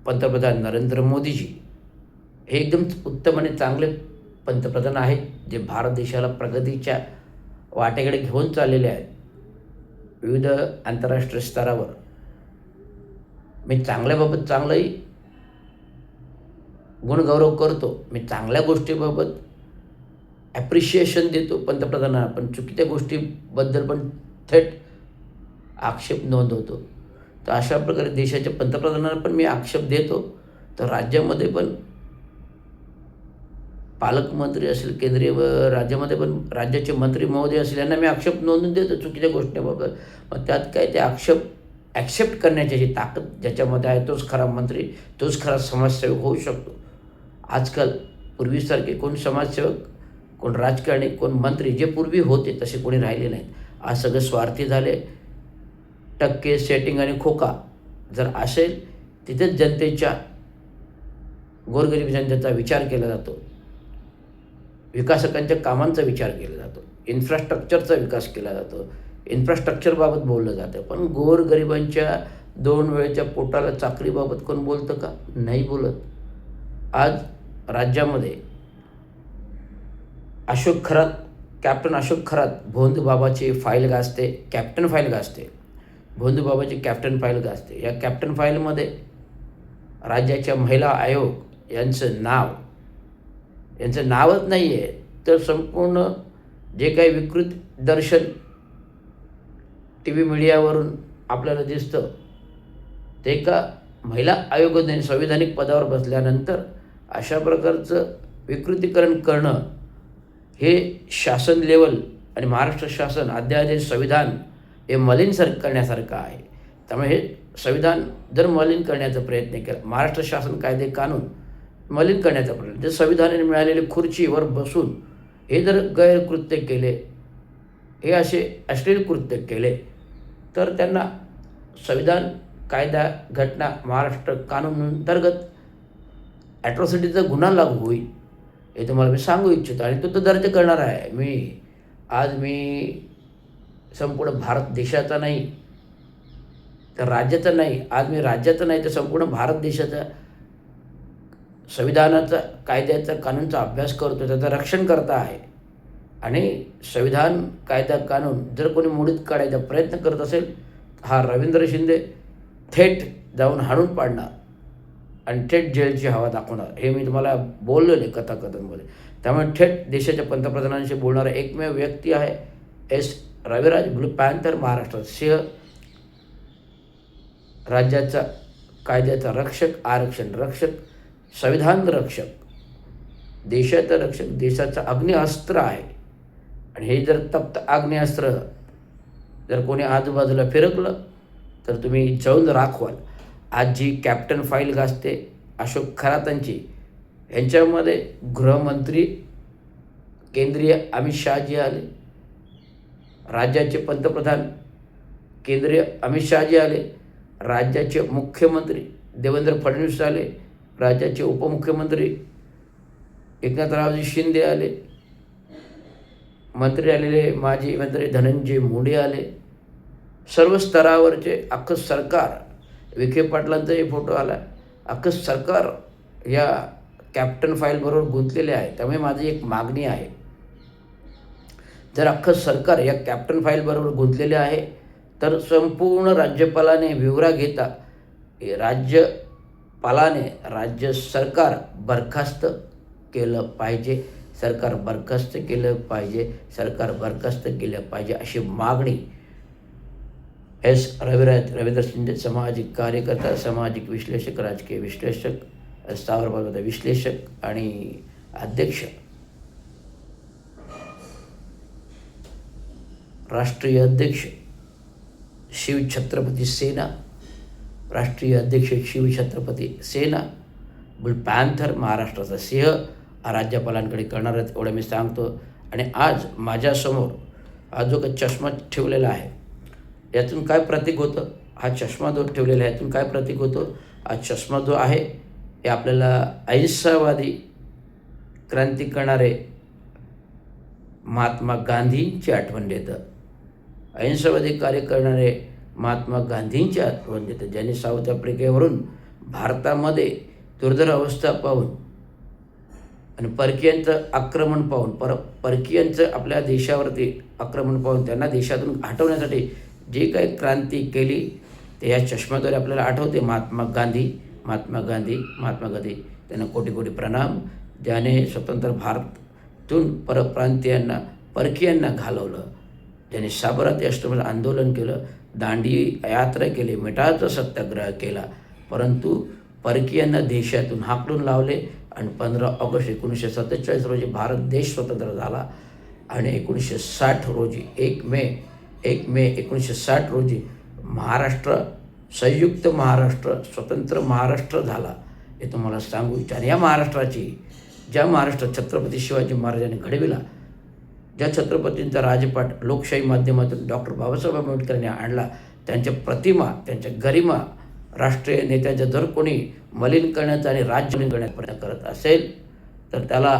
पंतप्रधान नरेंद्र मोदीजी हे एकदम उत्तम आणि चांगले पंतप्रधान आहेत, जे भारत देशाला प्रगतीच्या वाटेकडे घेऊन चाललेले आहेत. विविध आंतरराष्ट्रीय स्तरावर मी चांगल्याबाबत चांगलंही गुणगौरव करतो. मी चांगल्या गोष्टीबाबत ॲप्रिशिएशन देतो पंतप्रधानांना, पण चुकीच्या गोष्टीबद्दल पण थेट आक्षेप नोंदवतो. तर अशा प्रकारे देशाच्या पंतप्रधानांना पण मी आक्षेप देतो. तर राज्यामध्ये पण पालकमंत्री असेल, केंद्रीय व राज्यामध्ये पण राज्याचे मंत्री महोदय असतील, यांना मी आक्षेप नोंदवून देतो चुकीच्या गोष्टीबाबत. मग त्यात काय, ते आक्षेप ॲक्सेप्ट करण्याची जी ताकद ज्याच्यामध्ये आहे, तोच खरा मंत्री, तोच खरा समाजसेवक होऊ शकतो. आजकाल पूर्वीसारखे कोण समाजसेवक, कोण राजकारणी, कोण मंत्री जे पूर्वी होते तसे कोणी राहिले नाहीत. आज सगळे स्वार्थी झाले. टक्के, सेटिंग आणि खोका जर असेल, तिथेच जनतेच्या, गोरगरीब जनतेचा विचार केला जातो. विकासकांच्या कामांचा विचार केला जातो. इन्फ्रास्ट्रक्चरचा विकास केला जातो. इन्फ्रास्ट्रक्चरबाबत बोललं जातं. पण गोरगरिबांच्या 2 वेळच्या पोटाला चाकरीबाबत कोण बोलतं का? नाही बोलत. आज राज्यामध्ये कॅप्टन अशोक खरात भोंदूबाबाची फाईल गाजते, कॅप्टन फाईल गाजते. भोंदूबाबाची कॅप्टन फाईल गाजते. या कॅप्टन फाईलमध्ये राज्याच्या महिला आयोग यांचं नावच नाही आहे. तर संपूर्ण जे काही विकृत दर्शन टी व्ही मीडियावरून आपल्याला दिसतं, ते एका महिला आयोगाने संविधानिक पदावर बसल्यानंतर अशा प्रकारचं विकृतीकरण करणं हे शासन लेवल आणि महाराष्ट्र शासन अध्यादेश संविधान हे मलिन करण्यासारखं आहे. त्यामुळे हे संविधान जर मलिन करण्याचा प्रयत्न केला, महाराष्ट्र शासन कायदे कानून मलिन करण्याचा प्रयत्न, जर संविधानाने मिळालेली खुर्चीवर बसून हे जर गैरकृत्य केले, हे असे अश्लील कृत्य केले, तर त्यांना संविधान, कायदा, घटना, महाराष्ट्र कानून अंतर्गत ॲट्रॉसिटीचा गुन्हा लागू होईल, हे तुम्हाला मी सांगू इच्छितो. आणि तो दर्ज करणार आहे. मी संपूर्ण भारत देशाचा नाही, तर राज्याचा नाही, आज मी राज्याचा नाही तर संपूर्ण भारत देशाचा संविधानाचा, कायद्याचा, कानूनचा अभ्यास करतो, त्याचं रक्षण करता आहे. आणि संविधान, कायदा, कानून जर कोणी मोडीत काढायचा प्रयत्न करत असेल, हा रवींद्र शिंदे थेट जाऊन हाणून पाडणार आणि थेट जेलची हवा दाखवणार. हे मी तुम्हाला बोललेले कथाकथनमध्ये. त्यामुळे थेट देशाच्या पंतप्रधानांशी बोलणारा एकमेव व्यक्ती आहे एस रविराज, ब्लू पॅन्थर, महाराष्ट्रात सिंह, राज्याचा कायद्याचा रक्षक, आरक्षण रक्षक, संविधान रक्षक, देशाचा रक्षक, देशाचा अग्निअस्त्र आहे. आणि हे जर तप्त अग्निअस्त्र जर कोणी आजूबाजूला फिरकलं तर तुम्ही जाऊन राखवाल. आज जी कॅप्टन फाईल गाजते अशोक खरातांची, यांच्यामध्ये गृहमंत्री केंद्रीय अमित शहाजी आले, राज्याचे पंतप्रधान केंद्रीय अमित शहाजी आले, राज्याचे मुख्यमंत्री देवेंद्र फडणवीस आले, राज्याचे उपमुख्यमंत्री एकनाथरावजी शिंदे आले, मंत्री आलेले माजी मंत्री धनंजय मुंडे आले. सर्व स्तरावरचे अख्खं सरकार, विखे पाटलांचाही फोटो आला, अख्खं सरकार या कॅप्टन फाईलबरोबर गुंतलेले आहे. त्यामुळे माझी एक मागणी आहे, जर अख्खं सरकार या कॅप्टन फाईलबरोबर गुंतलेले आहे तर संपूर्ण राज्यपालाने विवरा घेता राज्य सरकार बरखास्त केलं पाहिजे, सरकार बरखास्त केलं पाहिजे अशी मागणी एस रवींद्र शिंदे, सामाजिक कार्यकर्ता, सामाजिक विश्लेषक, राजकीय विश्लेषक, स्थावर विश्लेषक आणि अध्यक्ष, राष्ट्रीय अध्यक्ष शिवछत्रपती सेना, राष्ट्रीय अध्यक्ष शिवछत्रपती सेना, ब्लू पॅन्थर, महाराष्ट्राचा सिंह राज्यपालांकडे करणार आहेत, एवढं मी सांगतो. आणि आज माझ्यासमोर हा जो काही चष्मा ठेवलेला आहे, यातून काय प्रतीक होतं? हा चष्मा जो ठेवलेला आहे यातून काय प्रतीक होतं? हा चष्मा जो आहे हे आपल्याला अहिंसावादी क्रांती करणारे महात्मा गांधींची आठवण देतं. अहिंसावादी कार्य करणारे महात्मा गांधींची आठवण देतं, ज्यांनी साऊथ आफ्रिकेवरून भारतामध्ये दुर्धर अवस्था पाहून आणि परकीयांचं आक्रमण पाहून परकीयांचं आपल्या देशावरती आक्रमण पाहून त्यांना देशातून हटवण्यासाठी जी काही क्रांती केली ते ह्या चष्म्याद्वारे आपल्याला आठवते. महात्मा गांधी त्यांना कोटी कोटी प्रणाम, ज्याने स्वतंत्र भारतातून परप्रांतीयांना परकीयांना घालवलं, ज्याने साबरमती आश्रमात आंदोलन केलं, दांडी यात्रा केली, मिठाचा सत्याग्रह केला, परंतु परकीयांना देशातून हाकलून लावले. आणि 15 ऑगस्ट 1947 रोजी भारत देश स्वतंत्र झाला. आणि 1960 रोजी 1 मे 1960 रोजी महाराष्ट्र, संयुक्त महाराष्ट्र, स्वतंत्र महाराष्ट्र झाला. हे तुम्हाला सांगू इच्छा. आणि या महाराष्ट्राची, ज्या महाराष्ट्र छत्रपती शिवाजी महाराजांनी घडविला, ज्या छत्रपतींचा राजपाट लोकशाही माध्यमातून डॉक्टर बाबासाहेब आंबेडकरांनी आणला, त्यांच्या प्रतिमा, त्यांच्या गरिमा राष्ट्रीय नेत्यांच्या जर कोणी मलिन करण्याचा आणि राज्य मलिन करण्याचा प्रयत्न करत असेल तर त्याला